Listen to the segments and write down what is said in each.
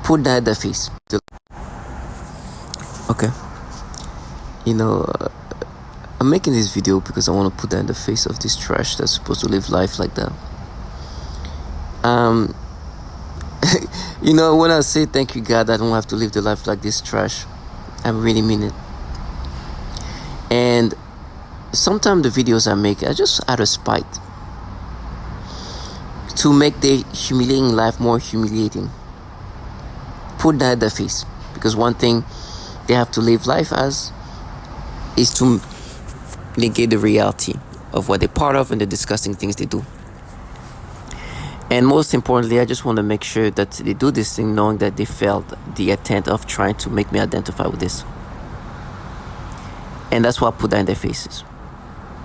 Put that at the face. Okay. You know, I'm making this video because I want to put that in the face of this trash that's supposed to live life like that. You know, when I say thank you God, I don't have to live the life like this trash, I really mean it. And sometimes the videos I make are just out of spite, to make the humiliating life more humiliating. Put that at the face, because one thing they have to live life as is to negate the reality of what they're part of and the disgusting things they do. And most importantly, I just want to make sure that they do this thing knowing that they failed the attempt of trying to make me identify with this. And that's why I put that in their faces.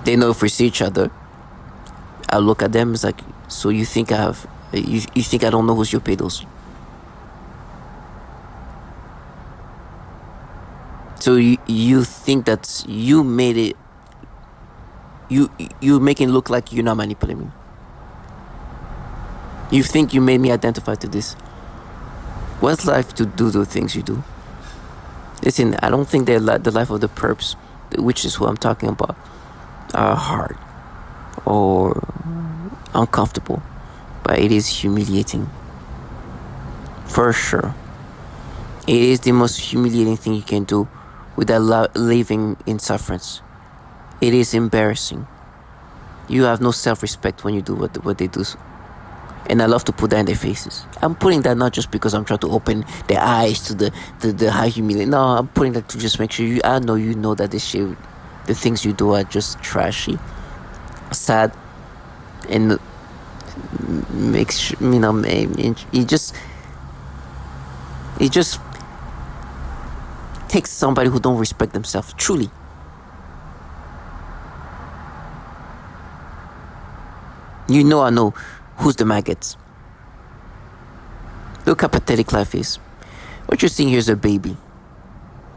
They know if we see each other, I look at them, it's like, so you think I have, you think I don't know who's your pedos? So you think that you made it, you make it look like you're not manipulating me. You think you made me identify to this. What's life to do the things you do? Listen, I don't think the life of the perps, which is who I'm talking about, are hard or uncomfortable, but it is humiliating. For sure. It is the most humiliating thing you can do without living in sufferance. It is embarrassing. You have no self-respect when you do what they do. And I love to put that in their faces. I'm putting that not just because I'm trying to open their eyes to the high humility. No, I'm putting that to just make sure I know you know that this shit, the things you do are just trashy, sad, and makes it just takes somebody who don't respect themselves truly. I know who's the maggots. Look how pathetic life is. What you're seeing here is a baby,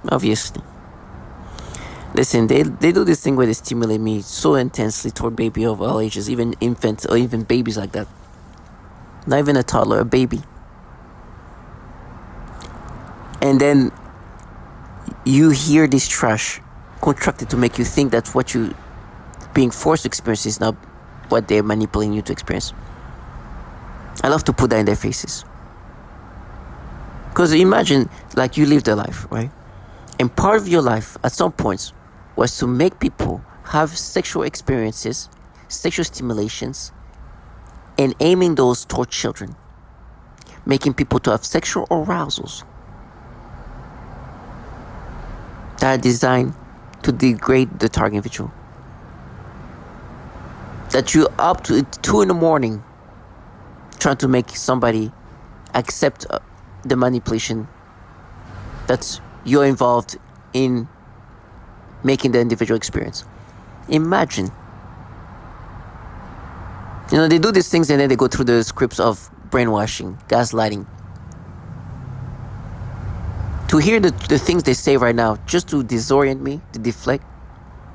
obviously. Listen, they do this thing where they stimulate me so intensely toward baby of all ages, even infants or even babies like that. Not even a toddler, a baby. And then you hear this trash contracted to make you think that what you being forced to experience is not what they're manipulating you to experience. I love to put that in their faces. Because imagine, like, you lived a life, right? And part of your life, at some points, was to make people have sexual experiences, sexual stimulations, and aiming those toward children. Making people to have sexual arousals that are designed to degrade the target individual. That you're up to 2 a.m. trying to make somebody accept the manipulation that you're involved in making the individual experience. Imagine. They do these things and then they go through the scripts of brainwashing, gaslighting. To hear the things they say right now, just to disorient me, to deflect,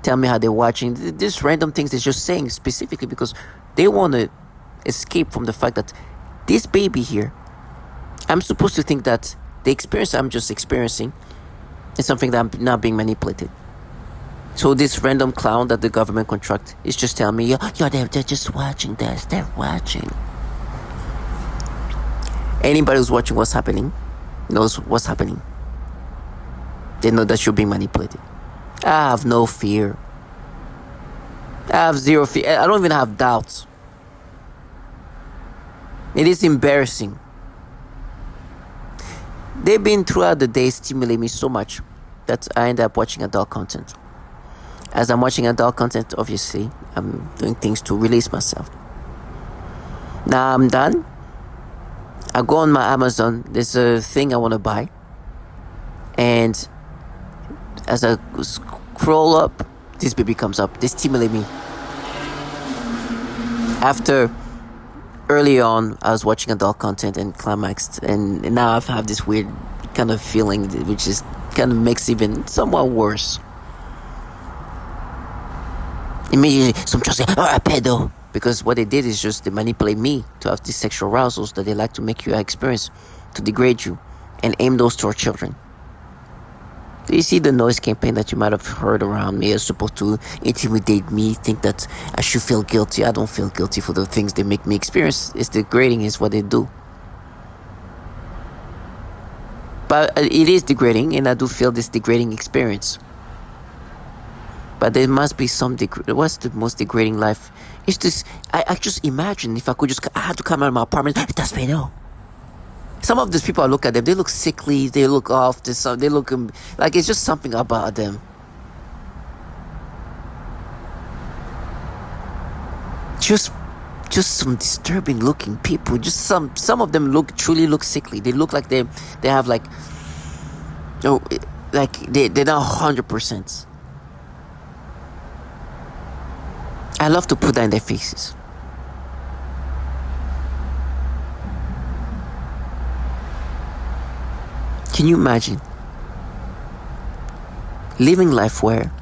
tell me how they're watching, these random things they're just saying specifically because they want to escape from the fact that this baby here, I'm supposed to think that the experience I'm just experiencing is something that I'm not being manipulated. So this random clown that the government contract is just telling me, they're just watching this, they're watching. Anybody who's watching what's happening knows what's happening. They know that you're being manipulated. I have no fear. I have zero fear. I don't even have doubts. It is embarrassing. They've been throughout the day stimulating me so much that I end up watching adult content. As I'm watching adult content, obviously, I'm doing things to release myself. Now I'm done. I go on my Amazon. There's a thing I want to buy. And as I scroll up, this baby comes up. They stimulate me. After early on, I was watching adult content and climaxed, and now I have this weird kind of feeling, which is kind of makes even somewhat worse. Immediately, some just say, a pedo. Because what they did is just they manipulate me to have these sexual arousals that they like to make you experience, to degrade you, and aim those toward children. Do you see the noise campaign that you might have heard around me is supposed to intimidate me, think that I should feel guilty? I don't feel guilty for the things they make me experience. It's degrading is what they do. But it is degrading, and I do feel this degrading experience. But there must be some what's the most degrading life? It's this. I just imagine if I could I had to come out of my apartment. That's me, no. Some of these people, I look at them, they look sickly, they look off, they look like it's just something about them. Just some disturbing looking people. Just some of them truly look sickly. They look like they have like, oh, like they're not 100%. I love to put that in their faces. Can you imagine living life where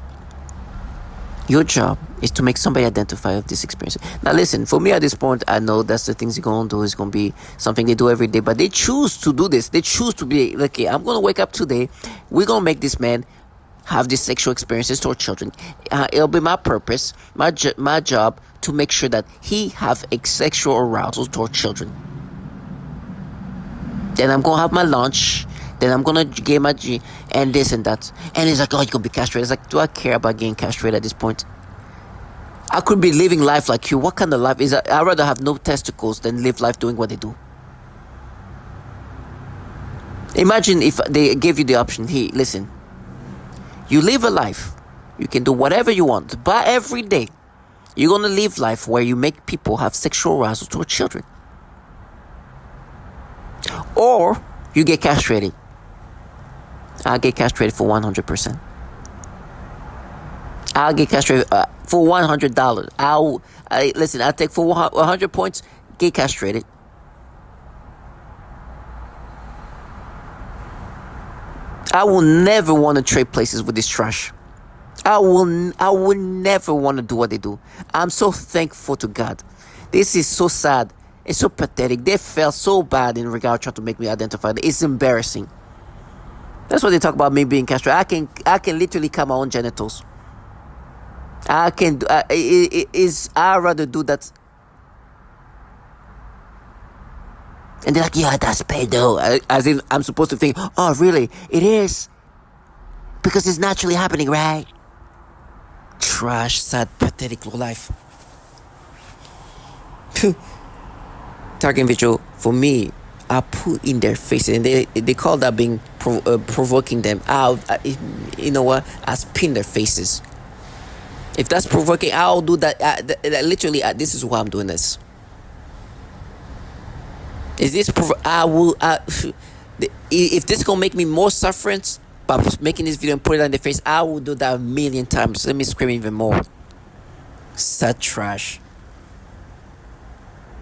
your job is to make somebody identify with this experience? Now listen, for me at this point, I know that's the things they're going to do. It's going to be something they do every day, but they choose to do this. They choose to be like, okay, I'm going to wake up today. We're going to make this man have these sexual experiences toward children. It'll be my purpose, my job to make sure that he have a sexual arousal toward children. Then I'm going to have my lunch. Then I'm gonna get my G and this and that. And it's like, oh, you're gonna be castrated. It's like, do I care about getting castrated at this point? I could be living life like you. What kind of life is that? I'd rather have no testicles than live life doing what they do. Imagine if they gave you the option, hey, listen, you live a life, you can do whatever you want, but every day you're gonna live life where you make people have sexual arousal toward children. Or you get castrated. I'll get castrated for 100%. I'll get castrated for $100. Listen, I'll take for 100 points, get castrated. I will never want to trade places with this trash. I will never want to do what they do. I'm so thankful to God. This is so sad. It's so pathetic. They felt so bad in regard trying to make me identify. It's embarrassing. That's what they talk about me being castrated. I can literally cut my own genitals. I can. I'd rather do that. And they're like, yeah, that's pedo. As if I'm supposed to think, oh, really? It is. Because it's naturally happening, right? Trash, sad, pathetic low life. Target visual, for me, I put in their faces, and they call that being provoking them. You know what? I spin their faces. If that's provoking, I'll do that. Literally, this is why I'm doing this. Is this I will. If this is gonna make me more sufferance by making this video and put it on their face, I will do that 1,000,000 times. Let me scream even more. Sad trash.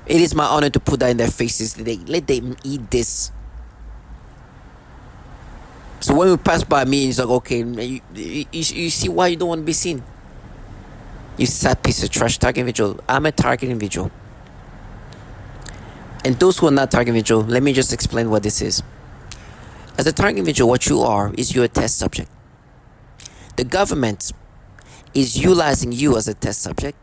It is my honor to put that in their faces. Let them eat this. So when we pass by me, it's like, okay, you see why you don't want to be seen. You sad piece of trash. Target individual. I'm a target individual. And those who are not target individual, let me just explain what this is. As a target individual, what you are is you're a test subject. The government is utilizing you as a test subject,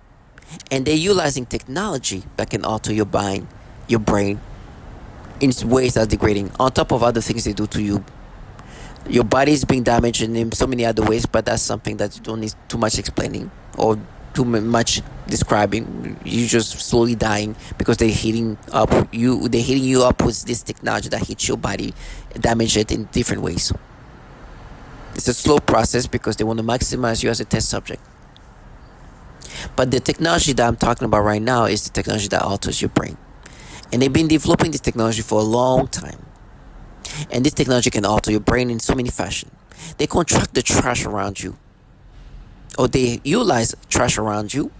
and they're utilizing technology that can alter your brain in ways that are degrading, on top of other things they do to you. Your body is being damaged in so many other ways, but that's something that you don't need too much explaining or too much describing. You're just slowly dying because they're heating you up with this technology that hits your body, damage it in different ways. It's a slow process because they want to maximize you as a test subject. But the technology that I'm talking about right now is the technology that alters your brain. And they've been developing this technology for a long time. And this technology can alter your brain in so many fashions. They contract the trash around you, or they utilize trash around you,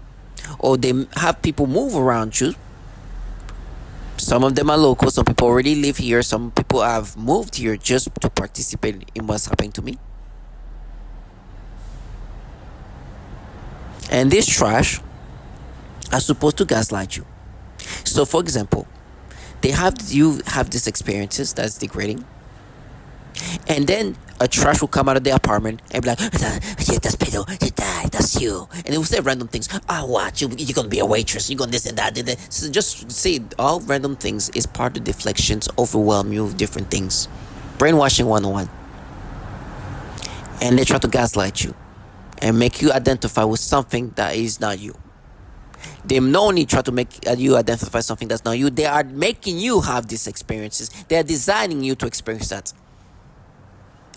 or they have people move around you. Some of them are local. Some people already live here. Some people have moved here just to participate in what's happening to me. And this trash are supposed to gaslight you. So, for example, you have these experiences that's degrading. And then a trash will come out of the apartment and be like, yeah, that's pedo, you die, that's you. And it will say random things. What? You're gonna be a waitress, you're gonna this and that. So just say all random things is part of deflections, overwhelm you with different things. Brainwashing 101. And they try to gaslight you and make you identify with something that is not you. They not only try to make you identify something that's not you, they are making you have these experiences. They are designing you to experience that.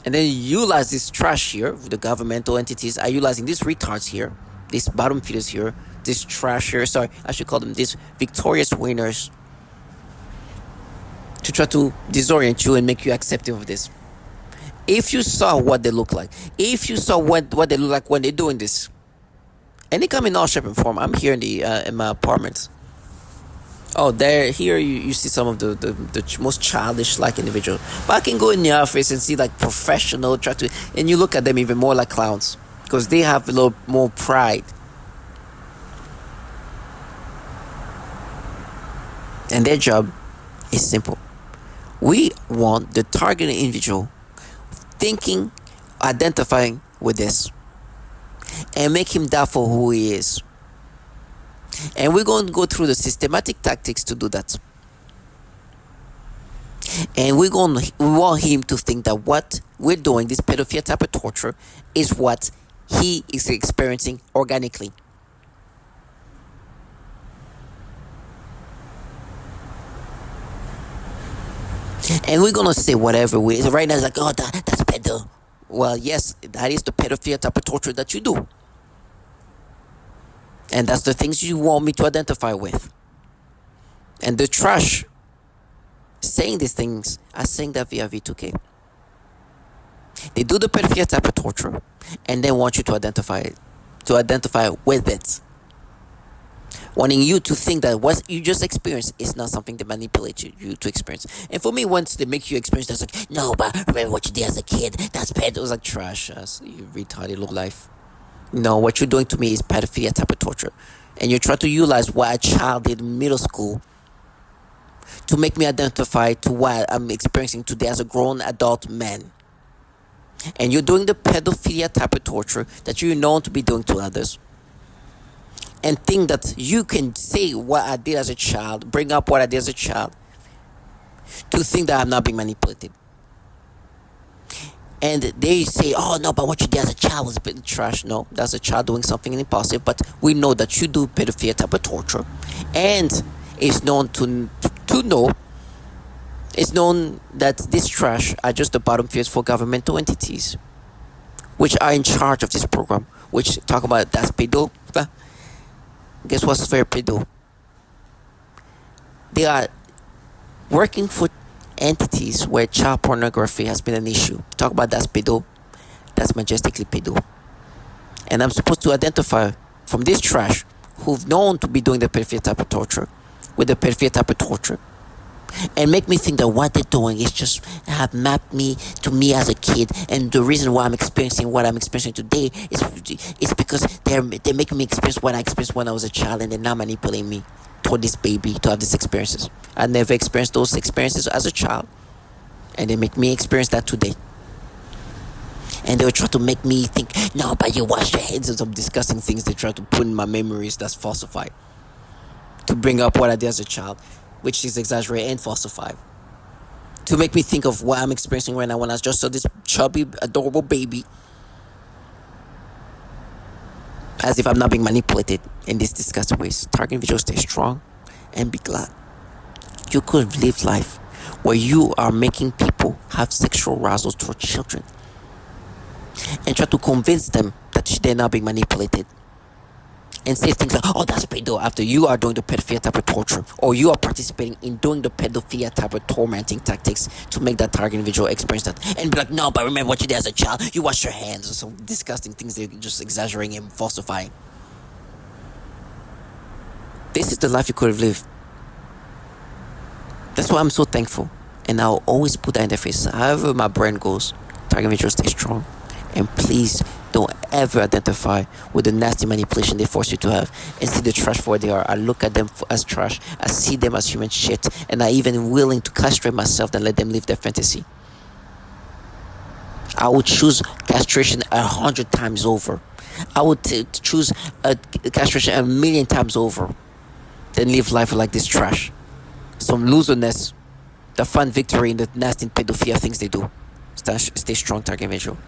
And then you utilize this trash here, the governmental entities are utilizing these retards here, these bottom feeders here, this trash here, sorry, I should call them these victorious winners, to try to disorient you and make you accepting of this. If you saw what they look like, if you saw what they look like when they're doing this, and they come in all shape and form. I'm here in my apartment. Oh, there, here you see some of the most childish like individuals. But I can go in the office and see like professional, and you look at them even more like clowns because they have a little more pride. And their job is simple. We want the targeted individual thinking, identifying with this, and make him doubt for who he is. And we're going to go through the systematic tactics to do that. And we want him to think that what we're doing, this pedophilia type of torture, is what he is experiencing organically. And we're gonna say whatever we right now. It's like, oh, that's pedo. Well, yes, that is the pedophilia type of torture that you do. And that's the things you want me to identify with. And the trash saying these things are saying that via V2K. They do the pedophilia type of torture and then want you to identify with it. Wanting you to think that what you just experienced is not something they manipulate you to experience. And for me, once they make you experience, that's like, no, but remember what you did as a kid. That's pedo. It was like trash. You retarded low life. No, what you're doing to me is pedophilia type of torture. And you try to utilize what a child did in middle school to make me identify to what I'm experiencing today as a grown adult man. And you're doing the pedophilia type of torture that you're known to be doing to others. And think that you can say what I did as a child, bring up what I did as a child, to think that I'm not being manipulated. And they say, oh no, but what you did as a child was a bit trash. No, that's a child doing something impulsive. But we know that you do pedophilia type of torture. And it's known it's known that this trash are just the bottom feeders for governmental entities, which are in charge of this program, which talk about that's pedo. Guess what's very pedo? They are working for entities where child pornography has been an issue. Talk about that's pedo. That's majestically pedo. And I'm supposed to identify from this trash who've known to be doing the pedophilia type of torture with the pedophilia type of torture, and make me think that what they're doing is just have mapped me to me as a kid, and the reason why I'm experiencing what I'm experiencing today is because they're making me experience what I experienced when I was a child, and they're now manipulating me toward this baby to have these experiences. I never experienced those experiences as a child, and they make me experience that today. And they will try to make me think, no, but you wash your hands of some disgusting things they try to put in my memories that's falsified, to bring up what I did as a child, which is exaggerated and falsified, to make me think of what I'm experiencing right now when I just saw this chubby, adorable baby, as if I'm not being manipulated in these disgusting ways. Target individuals, stay strong and be glad. You could have lived life where you are making people have sexual arousals toward children and try to convince them that they're not being manipulated, and say things like, oh, that's pedo, after you are doing the pedophilia type of torture, or you are participating in doing the pedophilia type of tormenting tactics to make that target individual experience that, and be like, no, but remember what you did as a child, you wash your hands, or some disgusting things they're just exaggerating and falsifying. This is the life you could have lived. That's why I'm so thankful, and I'll always put that in their face. However my brain goes, target individuals, stay strong, and please don't ever identify with the nasty manipulation they force you to have, and see the trash for what they are. I look at them as trash. I see them as human shit, and I'm even willing to castrate myself and let them live their fantasy. I would choose castration 100 times over. I would choose castration 1,000,000 times over than live life like this trash. Some loserness that find victory in the nasty pedophilia things they do. Stay strong, Target Visual.